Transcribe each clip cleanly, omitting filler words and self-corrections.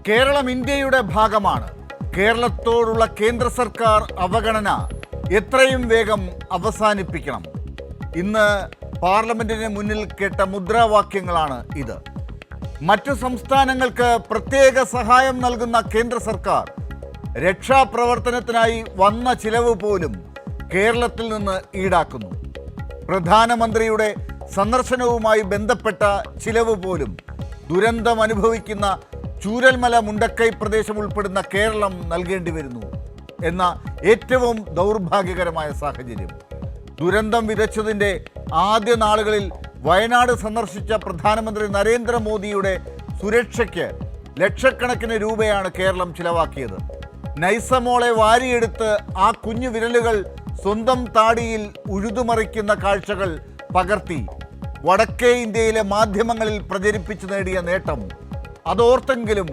കേരളം ഇന്ത്യയുടെ ഭാഗമാണ്. കേരളത്തോടുള്ള കേന്ദ്ര സർക്കാർ അവഗണന എത്രയും വേഗം അവസാനിപ്പിക്കണം. ഇന്ന് പാർലമെന്റിന് മുന്നിൽ കേട്ട മുദ്രാവാക്യങ്ങളാണ് ഇത്. മറ്റു സംസ്ഥാനങ്ങൾക്ക് പ്രത്യേക സഹായം നൽകുന്ന കേന്ദ്ര സർക്കാർ രക്ഷാപ്രവർത്തനത്തിനായി വന്ന ചിലവ് പോലും കേരളത്തിൽ നിന്ന് ഈടാക്കുന്നു. പ്രധാനമന്ത്രിയുടെ സന്ദർശനവുമായി ബന്ധപ്പെട്ട ചിലവ് പോലും ദുരന്തം അനുഭവിക്കുന്ന ചൂരൽമല മുണ്ടക്കൈ പ്രദേശം ഉൾപ്പെടുന്ന കേരളം നൽകേണ്ടി വരുന്നു എന്ന ഏറ്റവും ദൗർഭാഗ്യകരമായ സാഹചര്യം. ദുരന്തം വിതച്ചതിൻ്റെ ആദ്യ നാളുകളിൽ വയനാട് സന്ദർശിച്ച പ്രധാനമന്ത്രി നരേന്ദ്രമോദിയുടെ സുരക്ഷയ്ക്ക് ലക്ഷക്കണക്കിന് രൂപയാണ് കേരളം ചിലവാക്കിയത്. നൈസമോളെ വാരിയെടുത്ത് ആ കുഞ്ഞു വിരലുകൾ സ്വന്തം താടിയിൽ ഉഴുതുമറിക്കുന്ന കാഴ്ചകൾ പകർത്തി വടക്കേ ഇന്ത്യയിലെ മാധ്യമങ്ങളിൽ പ്രചരിപ്പിച്ചു നേടിയ നേട്ടം അതോർത്തെങ്കിലും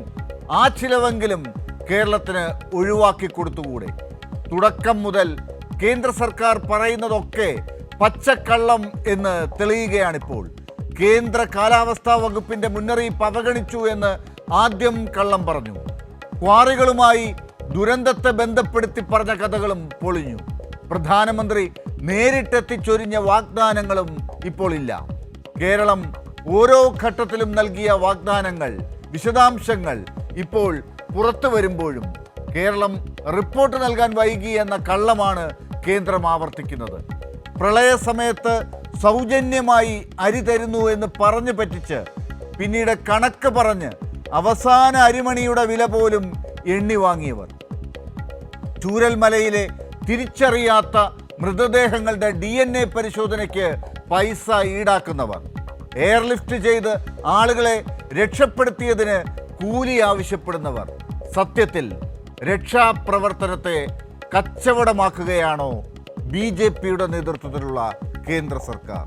ആ ചിലവെങ്കിലും കേരളത്തിന് ഒഴിവാക്കി കൊടുത്തുകൂടെ? തുടക്കം മുതൽ കേന്ദ്ര സർക്കാർ പറയുന്നതൊക്കെ പച്ചക്കള്ളം എന്ന് തെളിയുകയാണിപ്പോൾ. കേന്ദ്ര കാലാവസ്ഥാ വകുപ്പിന്റെ മുന്നറിയിപ്പ് അവഗണിച്ചു എന്ന് ആദ്യം കള്ളം പറഞ്ഞു. ക്വാറികളുമായി ദുരന്തത്തെ ബന്ധപ്പെടുത്തി പറഞ്ഞ കഥകളും പൊളിഞ്ഞു. പ്രധാനമന്ത്രി നേരിട്ടെത്തിച്ചൊരിഞ്ഞ വാഗ്ദാനങ്ങളും ഇപ്പോൾ ഇല്ല. കേരളം ഓരോ ഘട്ടത്തിലും നൽകിയ വാഗ്ദാനങ്ങൾ, വിശദാംശങ്ങൾ ഇപ്പോൾ പുറത്തു വരുമ്പോഴും കേരളം റിപ്പോർട്ട് നൽകാൻ വൈകി എന്ന കള്ളമാണ് കേന്ദ്രം ആവർത്തിക്കുന്നത്. പ്രളയ സമയത്ത് സൗജന്യമായി അരി തരുന്നു എന്ന് പറഞ്ഞു പറ്റിച്ച് പിന്നീട് കണക്ക് പറഞ്ഞ് അവസാന അരിമണിയുടെ വില പോലും എണ്ണി വാങ്ങിയവർ, ചൂരൽമലയിലെ തിരിച്ചറിയാത്ത മൃതദേഹങ്ങളുടെ DNA പരിശോധനയ്ക്ക് പൈസ ഈടാക്കുന്നവർ, എയർലിഫ്റ്റ് ചെയ്ത് ആളുകളെ രക്ഷപ്പെടുത്തിയതിന് കൂലി ആവശ്യപ്പെടുന്നവർ, സത്യത്തിൽ രക്ഷാപ്രവർത്തനത്തെ കച്ചവടമാക്കുകയാണോ BJPയുടെ നേതൃത്വത്തിലുള്ള കേന്ദ്ര സർക്കാർ?